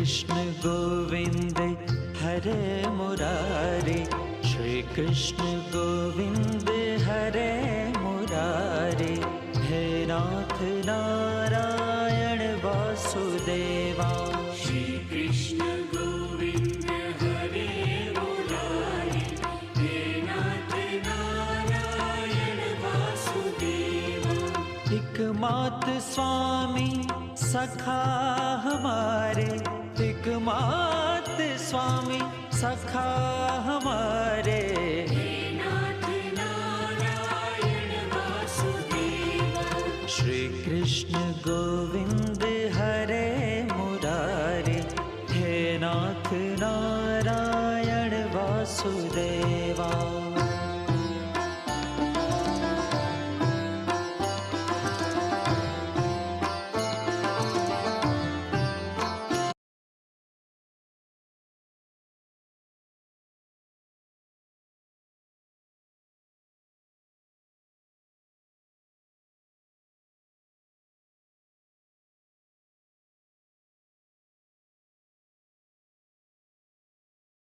कृष्ण गोविंद हरे मुरारे, श्री कृष्ण गोविंद हरे मुरारे। हे नाथ नारायण वासुदेवा, श्री कृष्ण गोविंद हरे मुरारे, हे नाथ नारायण वासुदेवा। एकमात स्वामी सखा हमारे, एकमात स्वामी सखा हमारे। हे नाथ नारायण वासुदेवा, श्री कृष्ण गोविंद हरे मुरारे, हे नाथ नारायण वासुदेवा।